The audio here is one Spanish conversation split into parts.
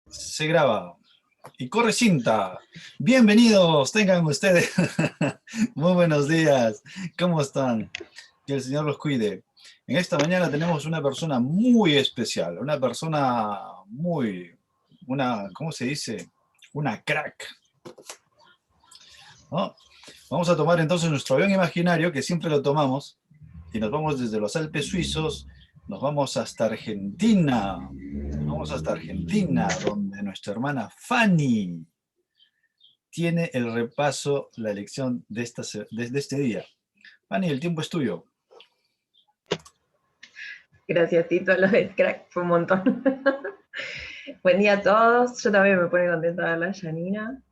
Se graba. Y corre cinta. Bienvenidos, tengan ustedes. Muy buenos días. ¿Cómo están? Que el Señor los cuide. En esta mañana tenemos una persona muy especial, una persona ¿cómo se dice? Una crack, ¿no? Vamos a tomar entonces nuestro avión imaginario, que siempre lo tomamos, y nos vamos desde los Alpes suizos, nos vamos hasta Argentina. Vamos hasta Argentina, donde nuestra hermana Fanny tiene el repaso, la lección de este día. Fanny, el tiempo es tuyo. Gracias, Tito, lo del crack fue un montón. Buen día a todos, yo también me pone contenta de verla a Janina.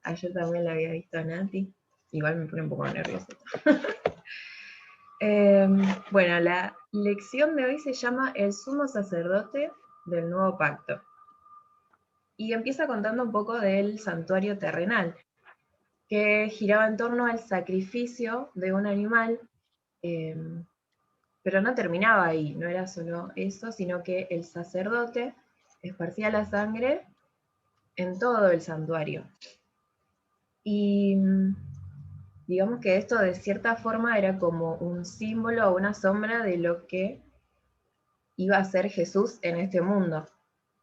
Ayer también la había visto a Nati, igual me pone un poco nerviosa. Bueno, la lección de hoy se llama El sumo sacerdote del nuevo pacto. Y empieza contando un poco del santuario terrenal, que giraba en torno al sacrificio de un animal, pero no terminaba ahí, no era solo eso, sino que el sacerdote esparcía la sangre en todo el santuario. Y digamos que esto de cierta forma era como un símbolo o una sombra de lo que iba a ser Jesús en este mundo.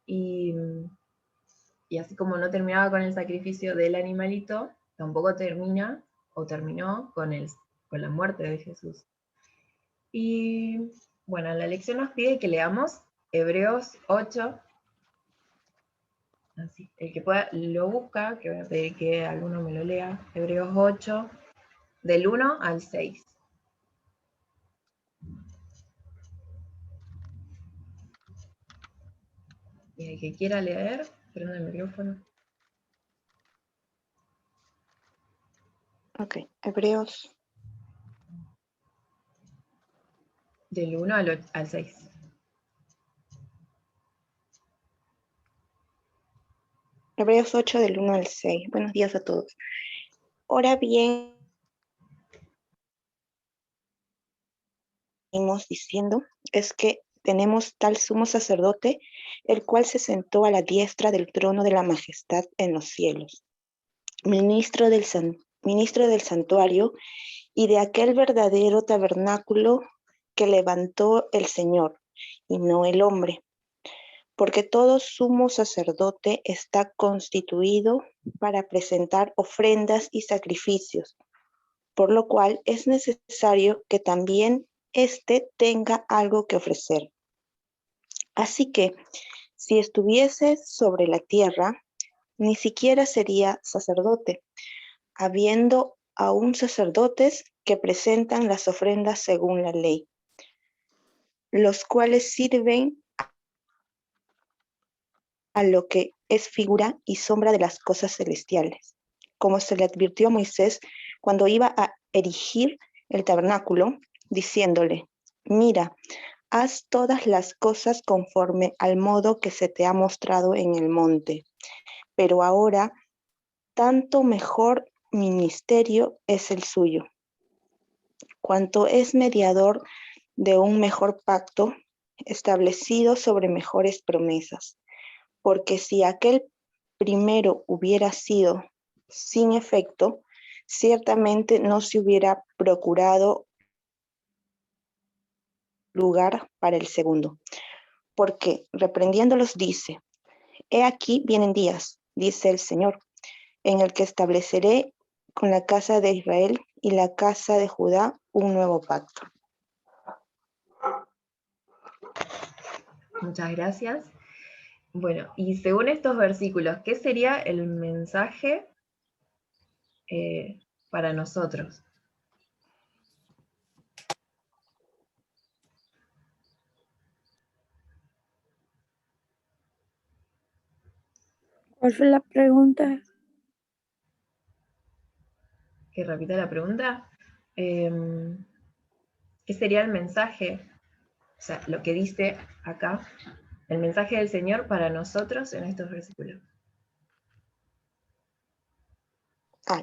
Y, y así como no terminaba con el sacrificio del animalito, tampoco termina o terminó con la muerte de Jesús. Y bueno, la lección nos pide que leamos Hebreos 8. Así, el que pueda lo busca, que voy a pedir que alguno me lo lea. Hebreos 8, del 1 al 6. Y el que quiera leer, prenda el micrófono. Ok, Hebreos. Del 1 al 6. Hebreos 8 del 1 al 6. Buenos días a todos. Ahora bien, seguimos diciendo, es que tenemos tal sumo sacerdote, el cual se sentó a la diestra del trono de la majestad en los cielos, ministro del santuario y de aquel verdadero tabernáculo que levantó el Señor, y no el hombre. Porque todo sumo sacerdote está constituido para presentar ofrendas y sacrificios, por lo cual es necesario que también éste tenga algo que ofrecer. Así que, si estuviese sobre la tierra, ni siquiera sería sacerdote, habiendo aún sacerdotes que presentan las ofrendas según la ley, los cuales sirven a lo que es figura y sombra de las cosas celestiales, como se le advirtió a Moisés cuando iba a erigir el tabernáculo, diciéndole: mira, haz todas las cosas conforme al modo que se te ha mostrado en el monte. Pero ahora, tanto mejor ministerio es el suyo, cuanto es mediador de un mejor pacto, establecido sobre mejores promesas. Porque si aquel primero hubiera sido sin efecto, ciertamente no se hubiera procurado lugar para el segundo. Porque reprendiéndolos dice: he aquí vienen días, dice el Señor, en el que estableceré con la casa de Israel y la casa de Judá un nuevo pacto. Muchas gracias. Bueno, y según estos versículos, ¿qué sería el mensaje para nosotros? ¿Cuál fue la pregunta? Que repita la pregunta. ¿Qué sería el mensaje? O sea, lo que dice acá, el mensaje del Señor para nosotros en estos versículos.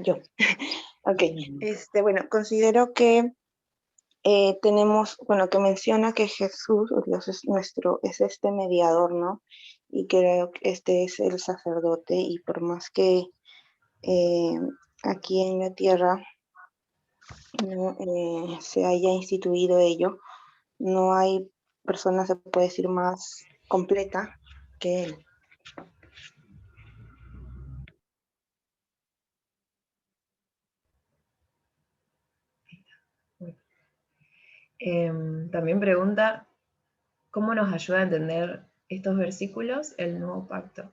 Yo. Ok. Bueno, considero que tenemos, que menciona que Jesús, o Dios es este mediador, ¿no? y creo que este es el sacerdote, y por más que aquí en la tierra no se haya instituido ello, no hay persona, se puede decir, más completa que él. También pregunta, ¿cómo nos ayuda a entender estos versículos el nuevo pacto?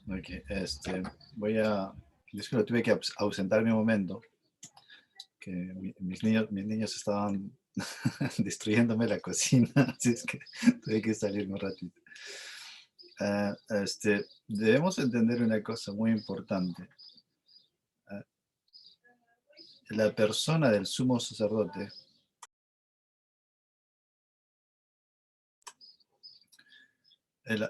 Ok, es que lo tuve que ausentarme un momento, que mis niños estaban destruyéndome la cocina, así es que tuve que salir un ratito. Debemos entender una cosa muy importante. La persona del sumo sacerdote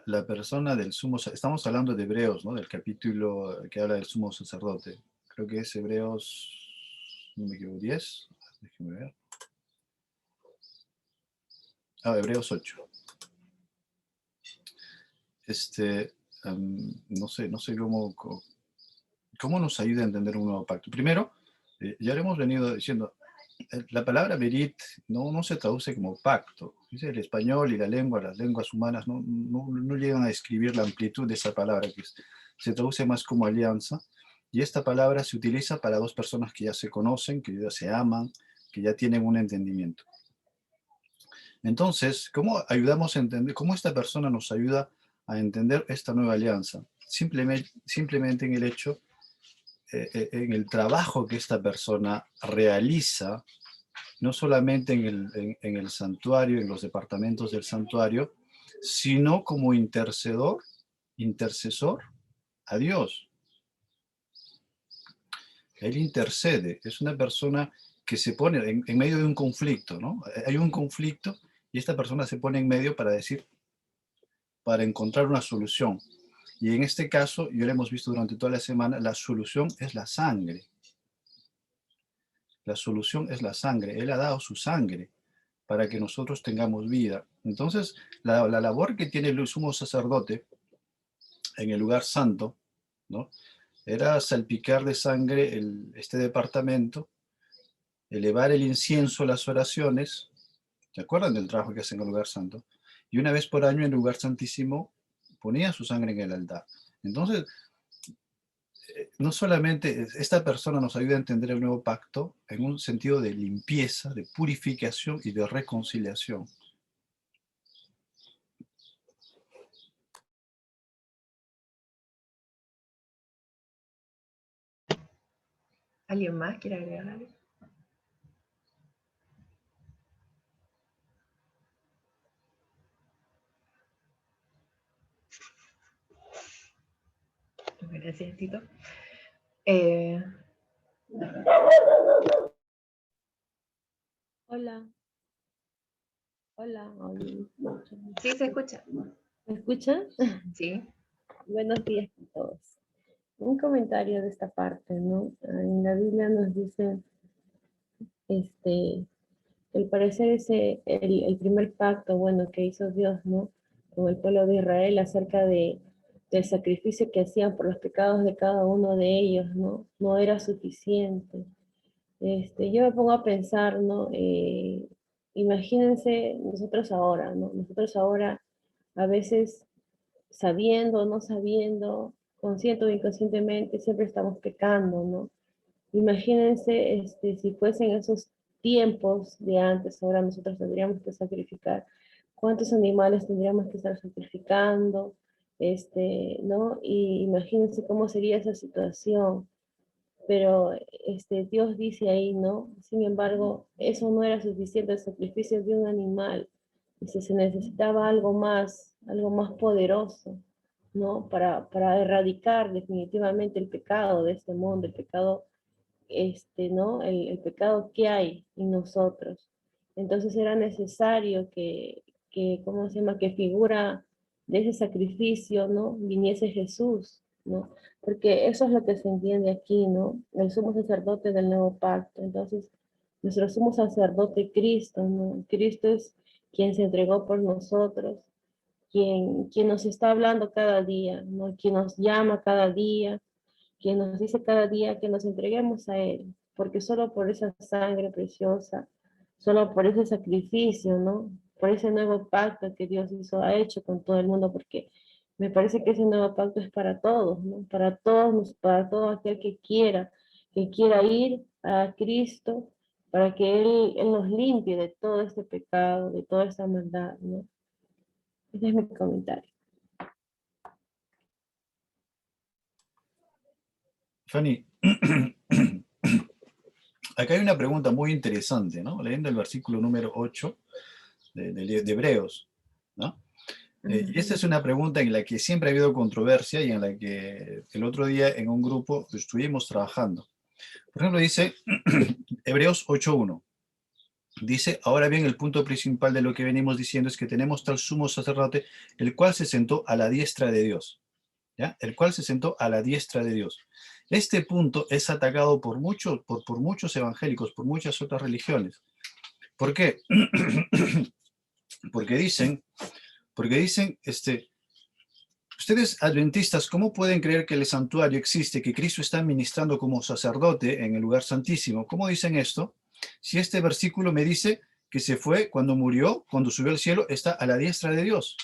la persona del sumo sacerdote, estamos hablando de Hebreos, ¿no? Del capítulo que habla del sumo sacerdote. Creo que es Hebreos, no me equivoco, 10. Déjenme ver. Hebreos 8. No sé cómo nos ayuda a entender un nuevo pacto. Primero, ya lo hemos venido diciendo, la palabra berit no se traduce como pacto. Dice el español y las lenguas humanas no llegan a describir la amplitud de esa palabra, que se traduce más como alianza. Y esta palabra se utiliza para dos personas que ya se conocen, que ya se aman, que ya tienen un entendimiento. Entonces, ¿cómo ayudamos a entender, cómo esta persona nos ayuda a entender esta nueva alianza? Simplemente en el hecho, en el trabajo que esta persona realiza, no solamente en el santuario, en los departamentos del santuario, sino como intercesor a Dios. Él intercede, es una persona que se pone en medio de un conflicto, ¿no? Hay un conflicto y esta persona se pone en medio para encontrar una solución. Y en este caso, ya lo hemos visto durante toda la semana, la solución es la sangre. La solución es la sangre. Él ha dado su sangre para que nosotros tengamos vida. Entonces, la labor que tiene el sumo sacerdote en el lugar santo, ¿no? Era salpicar de sangre este departamento, elevar el incienso, las oraciones. ¿Se acuerdan del trabajo que hacen en el lugar santo? Y una vez por año en el lugar santísimo ponía su sangre en el altar. Entonces, no solamente esta persona nos ayuda a entender el nuevo pacto en un sentido de limpieza, de purificación y de reconciliación. ¿Alguien más quiere agregar algo? Gracias, Tito. Hola. Hola. Sí, se escucha. ¿Me escuchan? Sí. Buenos días a todos. Un comentario de esta parte, ¿no? En la Biblia nos dice, el parecer ese, el primer pacto, bueno, que hizo Dios, ¿no? Con el pueblo de Israel acerca del sacrificio que hacían por los pecados de cada uno de ellos, ¿no? No era suficiente. Yo me pongo a pensar, ¿no? Imagínense nosotros ahora, ¿no? Nosotros ahora a veces sabiendo o no sabiendo, consciente o inconscientemente, siempre estamos pecando, ¿no? Imagínense si fuesen esos tiempos de antes, ahora nosotros tendríamos que sacrificar. ¿Cuántos animales tendríamos que estar sacrificando? ¿No? Y imagínense cómo sería esa situación. Pero Dios dice ahí, ¿no? Sin embargo, eso no era suficiente, el sacrificio de un animal. Dice, se necesitaba algo más poderoso, ¿no? Para erradicar definitivamente el pecado de este mundo, el pecado, ¿no? El pecado que hay en nosotros. Entonces era necesario ¿cómo se llama? Que figura de ese sacrificio, ¿no? Viniese Jesús, ¿no? Porque eso es lo que se entiende aquí, ¿no? El sumo sacerdote del nuevo pacto. Entonces, nuestro sumo sacerdote Cristo, ¿no? Cristo es quien se entregó por nosotros, quien nos está hablando cada día, ¿no? Quien nos llama cada día, quien nos dice cada día que nos entreguemos a Él, porque solo por esa sangre preciosa, solo por ese sacrificio, ¿no? Por ese nuevo pacto que Dios hizo, ha hecho con todo el mundo, porque me parece que ese nuevo pacto es para todos, ¿no? Para todo aquel que quiera ir a Cristo, para que Él nos limpie de todo este pecado, de toda esta maldad, ¿no? Ese es mi comentario. Fanny, acá hay una pregunta muy interesante, ¿no? Leyendo el versículo número 8 de Hebreos, ¿no? Y esta es una pregunta en la que siempre ha habido controversia y en la que el otro día en un grupo estuvimos trabajando. Por ejemplo, dice Hebreos 8.1. Dice, ahora bien, el punto principal de lo que venimos diciendo es que tenemos tal sumo sacerdote, el cual se sentó a la diestra de Dios. ¿Ya? El cual se sentó a la diestra de Dios. Este punto es atacado por muchos evangélicos, por muchas otras religiones. ¿Por qué? Porque dicen, ustedes adventistas, ¿cómo pueden creer que el santuario existe, que Cristo está ministrando como sacerdote en el lugar santísimo? ¿Cómo dicen esto? Si este versículo me dice que se fue cuando murió, cuando subió al cielo, está a la diestra de Dios.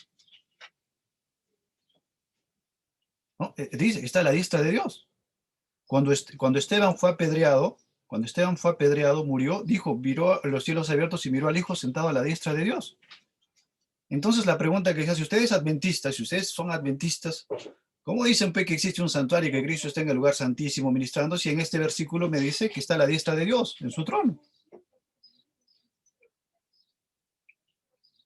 ¿No? Dice que está a la diestra de Dios. Cuando Esteban fue apedreado, murió, dijo, miró los cielos abiertos y miró al Hijo sentado a la diestra de Dios. Entonces la pregunta que se hace, si ustedes son adventistas, ¿cómo dicen que existe un santuario y que Cristo está en el lugar santísimo ministrando si en este versículo me dice que está a la diestra de Dios, en su trono?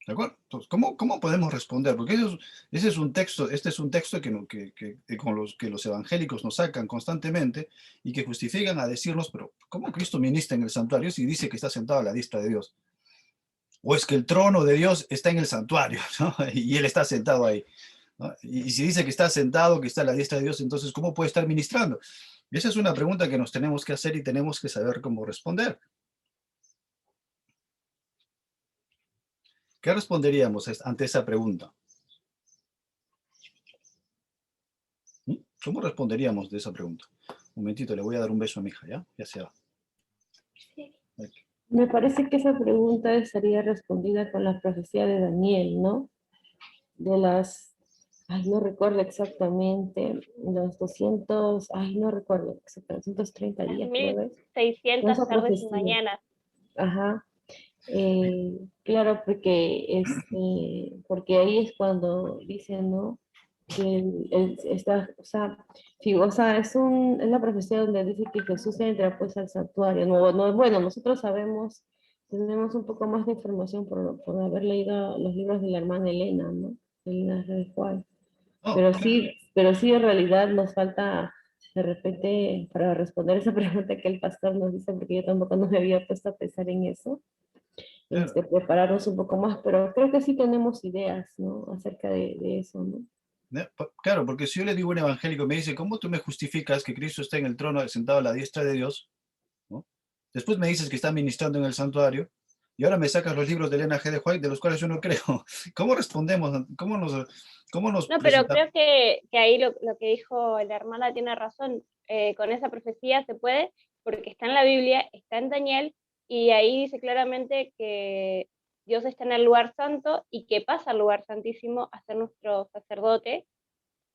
¿De acuerdo? Entonces, ¿cómo podemos responder? Porque este es un texto con los que los evangélicos nos sacan constantemente y que justifican a decirnos, pero ¿cómo Cristo ministra en el santuario si dice que está sentado a la diestra de Dios? O es que el trono de Dios está en el santuario, ¿no? Y Él está sentado ahí, ¿no? Y si dice que está sentado, que está a la diestra de Dios, entonces ¿cómo puede estar ministrando? Y esa es una pregunta que nos tenemos que hacer y tenemos que saber cómo responder. ¿Qué responderíamos ante esa pregunta? ¿Cómo responderíamos de esa pregunta? Un momentito, le voy a dar un beso a mi hija, ¿ya? Ya se va. Me parece que esa pregunta estaría respondida con la profecía de Daniel, ¿no? De no recuerdo exactamente, los 200, no recuerdo, 230 días, creo es. 1600 Esa tardes y profecía. mañanas. Ajá. Claro, porque ahí es cuando dicen, ¿no? Que es la profecía donde dice que Jesús entra pues al santuario. Bueno, nosotros sabemos, tenemos un poco más de información por haber leído los libros de la hermana Elena, ¿no? Elena de Juan. Oh, Pero sí en realidad nos falta de repente para responder esa pregunta que el pastor nos dice, porque yo tampoco no me había puesto a pensar en eso. claro. Prepararnos un poco más, pero creo que sí tenemos ideas, ¿no? Acerca de eso, ¿no? Claro, porque si yo le digo a un evangélico, me dice, ¿cómo tú me justificas que Cristo está en el trono sentado a la diestra de Dios? ¿No? Después me dices que está ministrando en el santuario y ahora me sacas los libros de Elena G. de White, de los cuales yo no creo. ¿Cómo respondemos? ¿Cómo nos No, pero presentamos? creo que ahí lo que dijo la hermana tiene razón. Con esa profecía se puede, porque está en la Biblia, está en Daniel, y ahí dice claramente que Dios está en el lugar santo y que pasa al lugar santísimo a ser nuestro sacerdote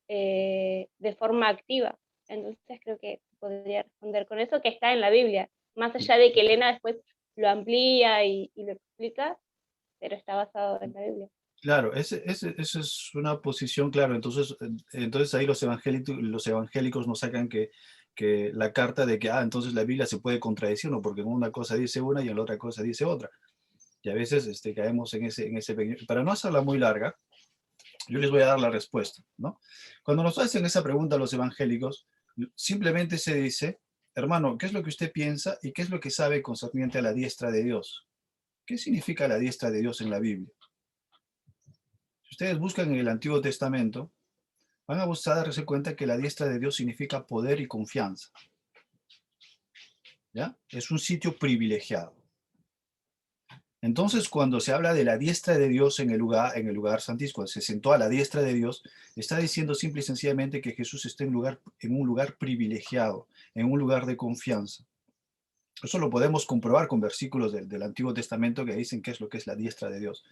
de forma activa. Entonces creo que podría responder con eso que está en la Biblia, más allá de que Elena después lo amplía y lo explica, pero está basado en la Biblia. Claro, esa es una posición, claro. Entonces ahí los evangélicos nos sacan que la carta de que, entonces la Biblia se puede contradecir, ¿no? Porque en una cosa dice una y en la otra cosa dice otra. Y a veces caemos en ese pequeño. Para no hacerla muy larga, yo les voy a dar la respuesta, ¿no? Cuando nos hacen esa pregunta a los evangélicos, simplemente se dice, hermano, ¿qué es lo que usted piensa y qué es lo que sabe concerniente a la diestra de Dios? ¿Qué significa la diestra de Dios en la Biblia? Si ustedes buscan en el Antiguo Testamento, van a darse cuenta que la diestra de Dios significa poder y confianza. ¿Ya? Es un sitio privilegiado. Entonces, cuando se habla de la diestra de Dios en el lugar santísimo, se sentó a la diestra de Dios, está diciendo simple y sencillamente que Jesús está en un lugar privilegiado, en un lugar de confianza. Eso lo podemos comprobar con versículos del Antiguo Testamento que dicen qué es lo que es la diestra de Dios.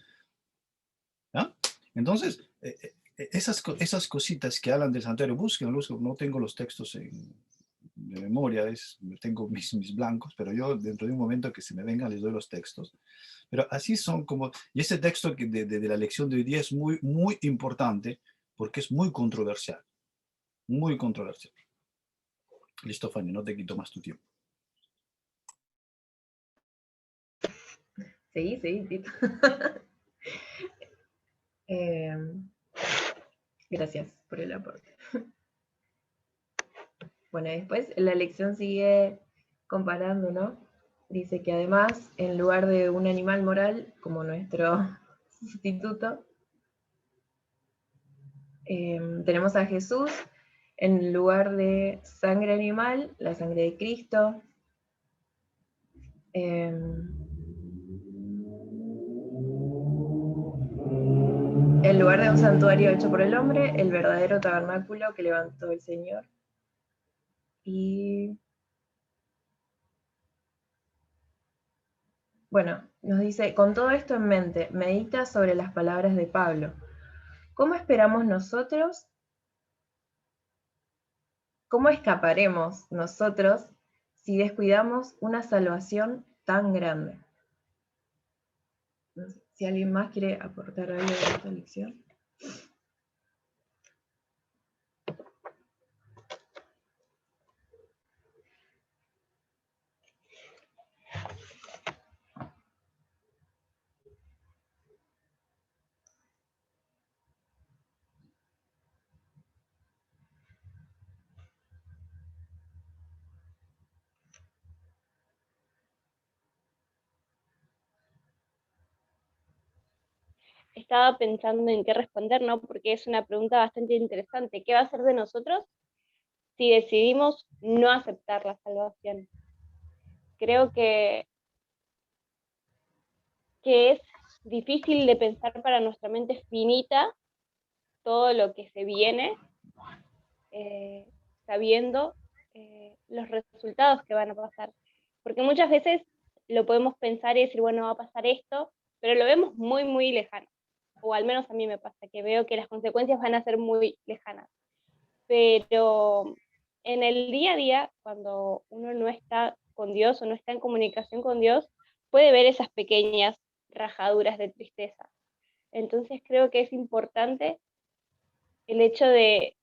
¿Ya? Entonces, esas cositas que hablan del santuario, búsquenlos, no tengo los textos de memoria, tengo mis blancos, pero yo dentro de un momento que se me vengan les doy los textos. Pero así son como, y este texto de la lección de hoy día es muy, muy importante porque es muy controversial. Muy controversial. Listo, Fanny, no te quito más tu tiempo. Sí, Tito. Gracias por el aporte. Bueno, después la lección sigue comparando, ¿no? Dice que además, en lugar de un animal moral, como nuestro sustituto, tenemos a Jesús en lugar de sangre animal, la sangre de Cristo. En lugar de un santuario hecho por el hombre, el verdadero tabernáculo que levantó el Señor. Y bueno, nos dice, con todo esto en mente, medita sobre las palabras de Pablo. ¿Cómo esperamos nosotros? ¿Cómo escaparemos nosotros si descuidamos una salvación tan grande? No sé, si alguien más quiere aportar algo de esta lección. Estaba pensando en qué responder, ¿no? Porque es una pregunta bastante interesante. ¿Qué va a ser de nosotros si decidimos no aceptar la salvación? Creo que es difícil de pensar para nuestra mente finita todo lo que se viene, sabiendo los resultados que van a pasar. Porque muchas veces lo podemos pensar y decir, bueno, va a pasar esto, pero lo vemos muy, muy lejano. O al menos a mí me pasa, que veo que las consecuencias van a ser muy lejanas. Pero en el día a día, cuando uno no está con Dios o no está en comunicación con Dios, puede ver esas pequeñas rajaduras de tristeza. Entonces creo que es importante el hecho de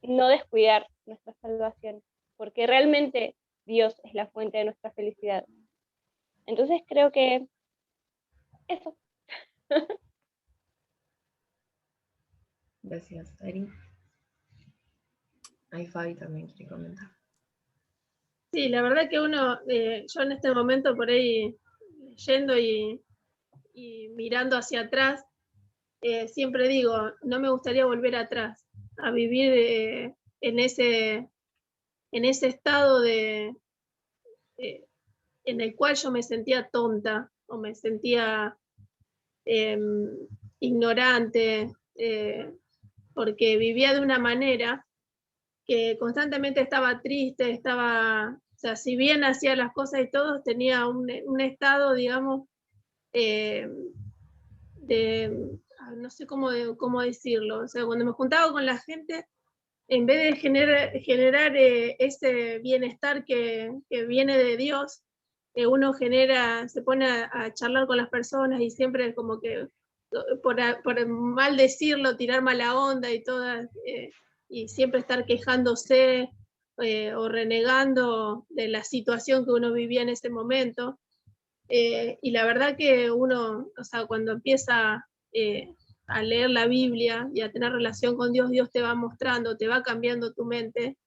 no descuidar nuestra salvación, porque realmente Dios es la fuente de nuestra felicidad. Entonces creo que eso. Gracias, Ari. Ahí Fabi también quiere comentar. Sí, la verdad que uno, yo en este momento por ahí yendo y mirando hacia atrás, siempre digo, no me gustaría volver atrás, a vivir en ese estado en el cual yo me sentía tonta o me sentía ignorante, porque vivía de una manera que constantemente estaba triste, o sea, si bien hacía las cosas y todo, tenía un estado, digamos, no sé cómo decirlo, o sea, cuando me juntaba con la gente, en vez de generar ese bienestar que viene de Dios, uno se pone a charlar con las personas y siempre como que, por mal decirlo, tirar mala onda y todas, y siempre estar quejándose o renegando de la situación que uno vivía en ese momento. Y la verdad que uno, o sea, cuando empieza a leer la Biblia y a tener relación con Dios, Dios te va mostrando, te va cambiando tu mente.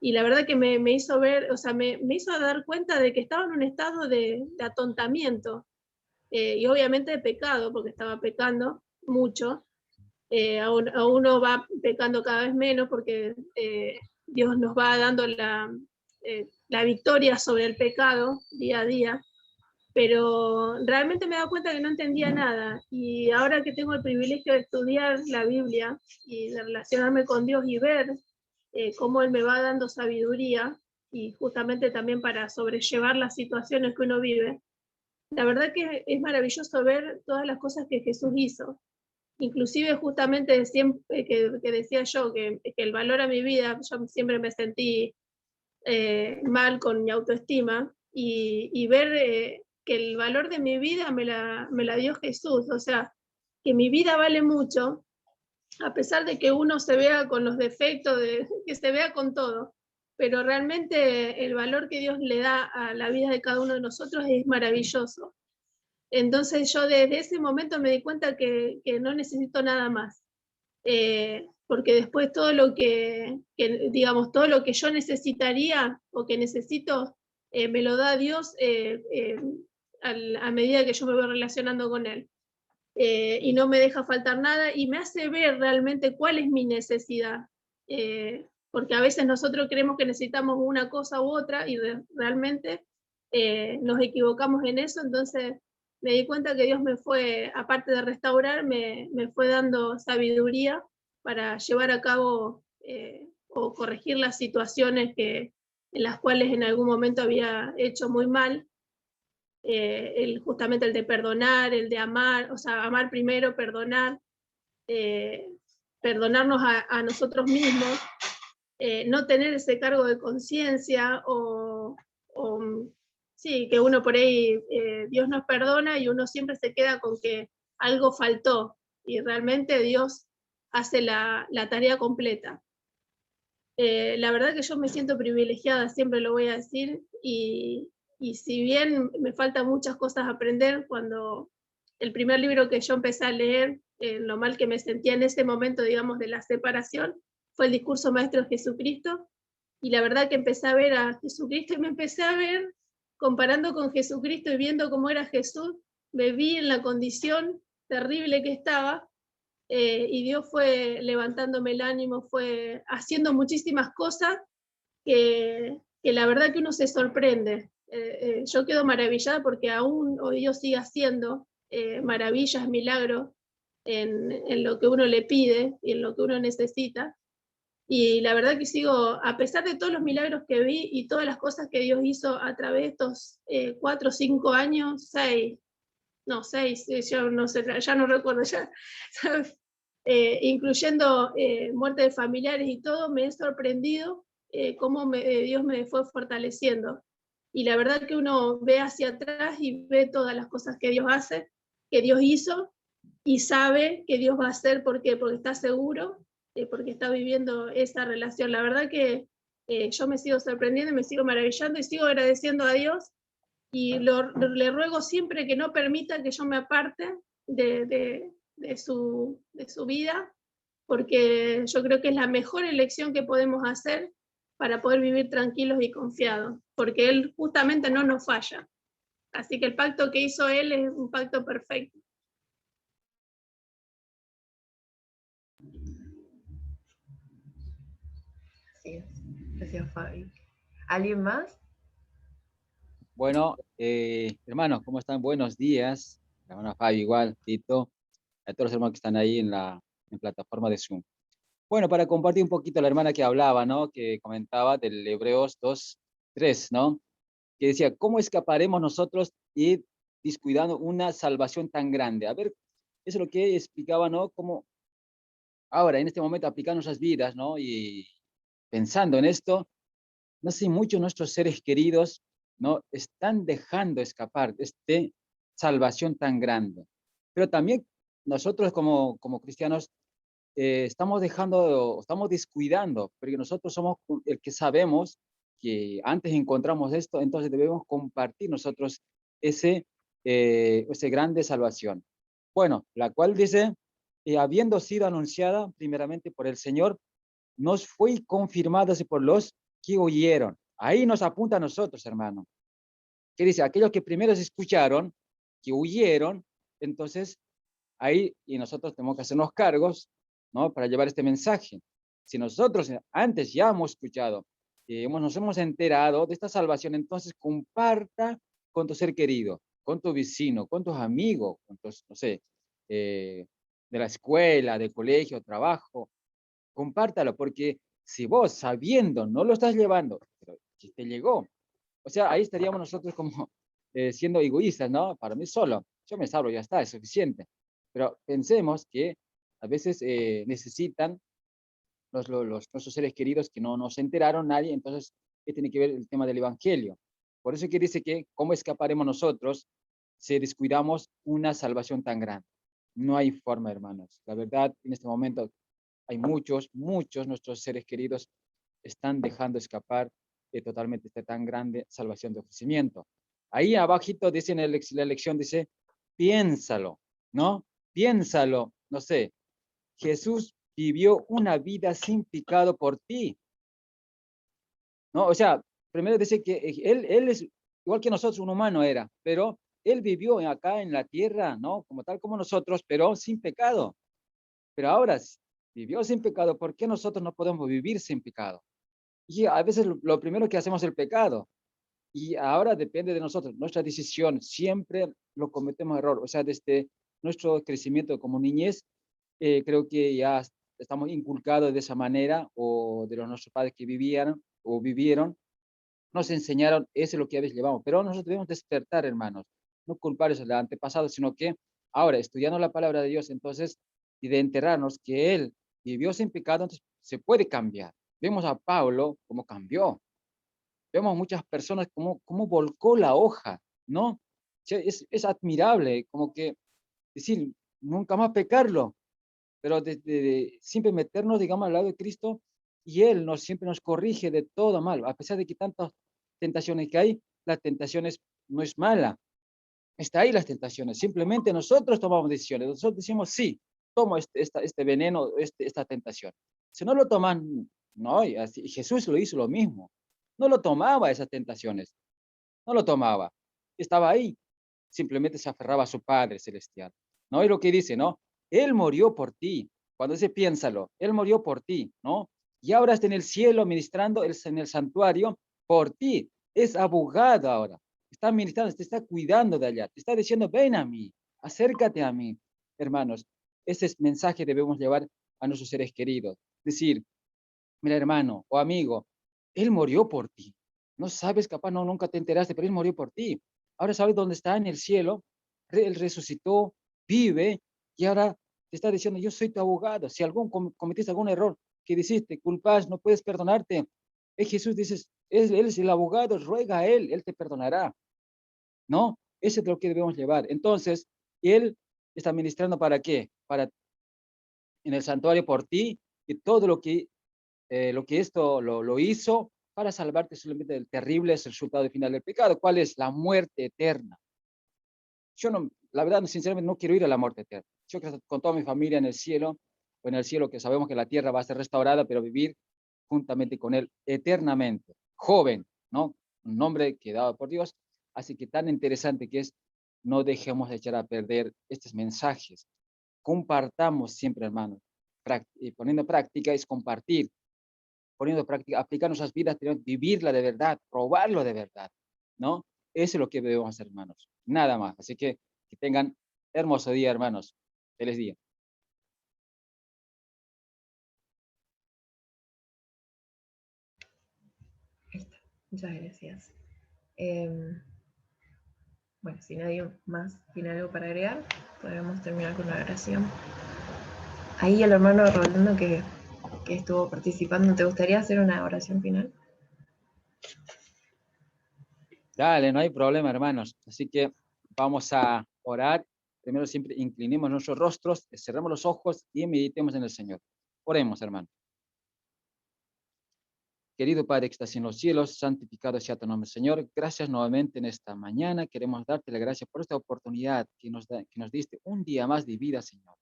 Y la verdad que me hizo ver, o sea, me hizo dar cuenta de que estaba en un estado de atontamiento y obviamente de pecado, porque estaba pecando mucho. a uno va pecando cada vez menos porque Dios nos va dando la victoria sobre el pecado día a día, pero realmente me he dado cuenta que no entendía nada, y ahora que tengo el privilegio de estudiar la Biblia y de relacionarme con Dios y ver cómo Él me va dando sabiduría, y justamente también para sobrellevar las situaciones que uno vive, la verdad que es maravilloso ver todas las cosas que Jesús hizo. Inclusive justamente siempre que decía yo que el valor a mi vida, yo siempre me sentí mal con mi autoestima, y ver que el valor de mi vida me la dio Jesús, o sea, que mi vida vale mucho, a pesar de que uno se vea con los defectos, que se vea con todo, pero realmente el valor que Dios le da a la vida de cada uno de nosotros es maravilloso. Entonces yo desde ese momento me di cuenta que no necesito nada más, porque después todo lo digamos, todo lo que yo necesitaría o que necesito, me lo da Dios a medida que yo me voy relacionando con Él. Y no me deja faltar nada y me hace ver realmente cuál es mi necesidad. Porque a veces nosotros creemos que necesitamos una cosa u otra y realmente nos equivocamos en eso. Entonces me di cuenta que Dios me fue, aparte de restaurar, me fue dando sabiduría para llevar a cabo o corregir las situaciones en las cuales en algún momento había hecho muy mal. Justamente el de perdonar, el de amar, o sea, amar primero, perdonar, perdonarnos a nosotros mismos, no tener ese cargo de conciencia sí, que uno por ahí, Dios nos perdona y uno siempre se queda con que algo faltó y realmente Dios hace la tarea completa. La verdad que yo me siento privilegiada, siempre lo voy a decir, y si bien me faltan muchas cosas a aprender, cuando el primer libro que yo empecé a leer, lo mal que me sentía en ese momento, digamos, de la separación, fue el Discurso Maestro de Jesucristo, y la verdad que empecé a ver a Jesucristo y me empecé a ver, comparando con Jesucristo y viendo cómo era Jesús, me vi en la condición terrible que estaba, y Dios fue levantándome el ánimo, fue haciendo muchísimas cosas que la verdad que uno se sorprende. Yo quedo maravillada porque aún hoy Dios sigue haciendo maravillas, milagros en lo que uno le pide y en lo que uno necesita. Y la verdad que sigo, a pesar de todos los milagros que vi y todas las cosas que Dios hizo a través de estos 4 o 5 años, 6, no, 6, yo no sé, ya no recuerdo, ya, incluyendo muerte de familiares y todo, me he sorprendido cómo Dios me fue fortaleciendo. Y la verdad que uno ve hacia atrás y ve todas las cosas que Dios hace, que Dios hizo, y sabe que Dios va a hacer. ¿Por qué? Porque está seguro, porque está viviendo esa relación. La verdad que yo me sigo sorprendiendo, me sigo maravillando y sigo agradeciendo a Dios, y le ruego siempre que no permita que yo me aparte de su vida, porque yo creo que es la mejor elección que podemos hacer para poder vivir tranquilos y confiados, porque Él justamente no nos falla. Así que el pacto que hizo Él es un pacto perfecto. Así es. Gracias, Fabi. ¿Alguien más? Bueno, hermanos, ¿cómo están? Buenos días. La hermana Fabi igual, Tito, a todos los hermanos que están ahí en la plataforma de Zoom. Bueno, para compartir un poquito la hermana que hablaba, ¿no? Que comentaba del Hebreos 2:3, ¿no? Que decía, ¿cómo escaparemos nosotros y descuidando una salvación tan grande? A ver, eso es lo que explicaba, ¿no? Cómo ahora, en este momento, aplicar nuestras vidas, ¿no? Y pensando en esto, no sé, muchos de nuestros seres queridos, ¿no? Están dejando escapar de esta salvación tan grande. Pero también nosotros como cristianos estamos descuidando, porque nosotros somos el que sabemos que antes encontramos esto, entonces debemos compartir nosotros ese grande salvación. Bueno, la cual dice, habiendo sido anunciada primeramente por el Señor, nos fue confirmada por los que oyeron. Ahí nos apunta a nosotros, hermano. ¿Qué dice? Aquellos que primero escucharon, que huyeron, entonces ahí, y nosotros tenemos que hacernos cargos ¿no? Para llevar este mensaje. Si nosotros antes ya hemos escuchado, nos hemos enterado de esta salvación, entonces comparta con tu ser querido, con tu vecino, con tus amigos, con tus, no sé, de la escuela, del colegio, trabajo, compártalo, porque si vos sabiendo no lo estás llevando, pero si te llegó, o sea, ahí estaríamos nosotros como siendo egoístas, ¿no? Para mí solo, yo me salvo, ya está, es suficiente. Pero pensemos que a veces necesitan nuestros seres queridos que no nos enteraron nadie, entonces, ¿qué tiene que ver el tema del evangelio? Por eso que dice que, ¿cómo escaparemos nosotros si descuidamos una salvación tan grande? No hay forma, hermanos. La verdad, en este momento hay muchos nuestros seres queridos están dejando escapar totalmente esta tan grande salvación de ofrecimiento. Ahí abajito dice en la lección, dice, piénsalo, ¿no? Piénsalo, no sé, Jesús vivió una vida sin pecado por ti, ¿no? O sea, primero dice que él es igual que nosotros, un humano era, pero él vivió acá en la tierra, ¿no? Como tal como nosotros, pero sin pecado. Pero ahora vivió sin pecado, ¿por qué nosotros no podemos vivir sin pecado? Y a veces lo primero que hacemos es el pecado. Y ahora depende de nosotros, nuestra decisión, siempre lo cometemos error. O sea, desde nuestro crecimiento como niñez, creo que ya estamos inculcados de esa manera, o de los nuestros padres que vivían o vivieron, nos enseñaron, eso es lo que a veces llevamos. Pero nosotros debemos despertar, hermanos, no culpar eso del antepasado, sino que ahora, estudiando la palabra de Dios, entonces, y de enterarnos que Él vivió sin pecado, entonces se puede cambiar. Vemos a Pablo cómo cambió. Vemos muchas personas cómo volcó la hoja, ¿no? O sea, es admirable, como que decir, nunca más pecarlo, pero siempre meternos, digamos, al lado de Cristo, y Él siempre nos corrige de todo mal, a pesar de que tantas tentaciones que hay, las tentaciones no es mala, está ahí las tentaciones, simplemente nosotros tomamos decisiones, nosotros decimos, sí, tomo este veneno, esta tentación. Si no lo toman, no, y así, Jesús lo hizo lo mismo, no lo tomaba esas tentaciones, no lo tomaba, estaba ahí, simplemente se aferraba a su Padre Celestial, ¿no? Y lo que dice, ¿no? Él murió por ti, cuando dice piénsalo, Él murió por ti, ¿no? Y ahora está en el cielo ministrando en el santuario por ti, es abogado ahora, está ministrando, te está cuidando de allá, te está diciendo, ven a mí, acércate a mí, hermanos. Ese mensaje debemos llevar a nuestros seres queridos, decir, mira hermano o amigo, Él murió por ti. No sabes, capaz no, nunca te enteraste, pero Él murió por ti. Ahora sabes dónde está, en el cielo. Él resucitó, vive, y ahora te está diciendo, yo soy tu abogado. Si cometiste algún error que hiciste, culpas, no puedes perdonarte. Jesús dice, él es el abogado, ruega a Él te perdonará. ¿No? Eso es lo que debemos llevar. Entonces, Él está ministrando ¿para qué? Para en el santuario por ti, y todo lo que esto lo hizo para salvarte solamente del terrible resultado final del pecado. ¿Cuál es? La muerte eterna. Yo no, la verdad, sinceramente, no quiero ir a la muerte eterna. Yo quiero estar con toda mi familia en el cielo, o en el cielo, que sabemos que la tierra va a ser restaurada, pero vivir juntamente con Él eternamente. Joven, ¿no? Un nombre que dado por Dios. Así que tan interesante que es, no dejemos de echar a perder estos mensajes. Compartamos siempre, hermanos. Y poniendo práctica es compartir, poniendo práctica, aplicar nuestras vidas, vivirla de verdad, probarlo de verdad, ¿no? Eso es lo que debemos hacer, hermanos. Nada más. Así que tengan hermoso día, hermanos. Feliz día. Ahí está. Muchas gracias. Bueno, si nadie más tiene algo para agregar, podemos terminar con la oración. Ahí el hermano Rolando que estuvo participando, ¿te gustaría hacer una oración final? Dale, no hay problema, hermanos. Así que vamos a orar. Primero siempre inclinemos nuestros rostros, cerremos los ojos y meditemos en el Señor. Oremos, hermanos. Querido Padre que estás en los cielos, santificado sea tu nombre, Señor. Gracias nuevamente en esta mañana. Queremos darte la gracia por esta oportunidad que nos diste un día más de vida, Señor.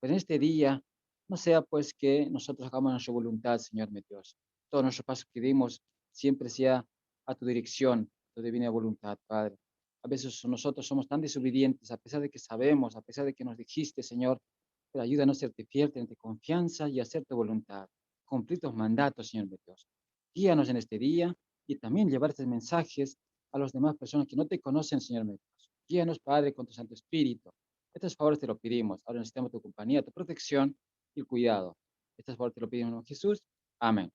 Pero en este día, no sea pues que nosotros hagamos nuestra voluntad, Señor mi Dios. Todos nuestros pasos que dimos siempre sea a tu dirección, tu divina voluntad, Padre. A veces nosotros somos tan desobedientes, a pesar de que sabemos, a pesar de que nos dijiste, Señor, pero ayúdanos a serte fiel, tenerte confianza y hacer tu voluntad. Cumplir tus mandatos, Señor mi Dios. Guíanos en este día y también llevar estos mensajes a las demás personas que no te conocen, Señor mi Dios. Guíanos, Padre, con tu Santo Espíritu. Estos favores te lo pedimos. Ahora necesitamos tu compañía, tu protección y cuidado. Estos favores te lo pedimos en Jesús. Amén.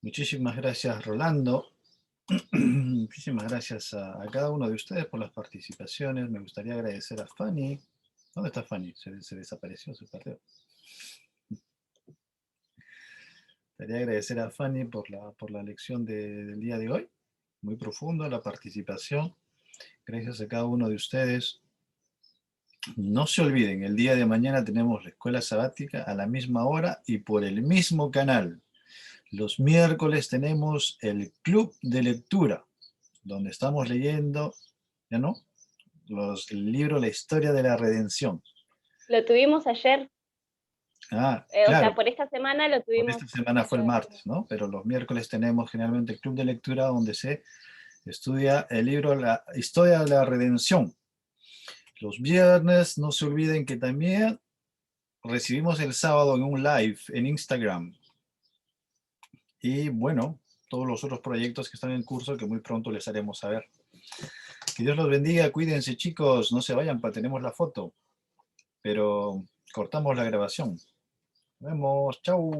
Muchísimas gracias, Rolando. Muchísimas gracias a cada uno de ustedes por las participaciones. Me gustaría agradecer a Fanny. ¿Dónde está Fanny? Se desapareció, se perdió. Quería agradecer a Fanny por la lección del día de hoy. Muy profunda la participación. Gracias a cada uno de ustedes. No se olviden, el día de mañana tenemos la escuela sabática a la misma hora y por el mismo canal. Los miércoles tenemos el club de lectura, donde estamos leyendo, ¿ya no? El libro La historia de la redención. Lo tuvimos ayer. Ah, O claro. sea, por esta semana lo Por tuvimos. esta semana fue el martes, ¿no? Pero los miércoles tenemos generalmente el club de lectura donde se estudia el libro La historia de la redención. Los viernes no se olviden que también recibimos el sábado en un live en Instagram. Y bueno, todos los otros proyectos que están en curso que muy pronto les haremos saber. Que Dios los bendiga, cuídense chicos, no se vayan, tenemos la foto. Pero cortamos la grabación. Nos vemos, chau.